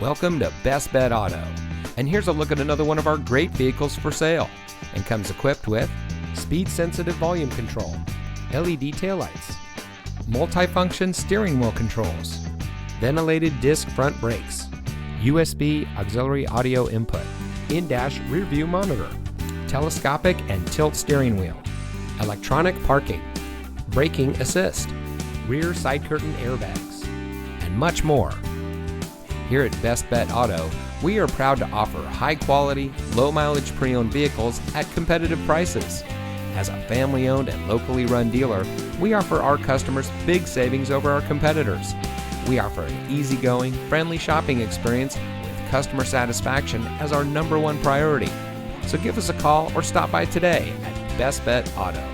Welcome to Best Bet Auto. And here's a look at another one of our great vehicles for sale. And comes equipped with speed-sensitive volume control, LED taillights, multifunction steering wheel controls, ventilated disc front brakes, USB auxiliary audio input, in-dash rear view monitor, telescopic and tilt steering wheel, electronic parking, braking assist, rear side curtain airbags, and much more. Here at Best Bet Auto, we are proud to offer high-quality, low-mileage pre-owned vehicles at competitive prices. As a family-owned and locally run dealer, we offer our customers big savings over our competitors. We offer an easygoing, friendly shopping experience with customer satisfaction as our #1 priority. So give us a call or stop by today at Best Bet Auto.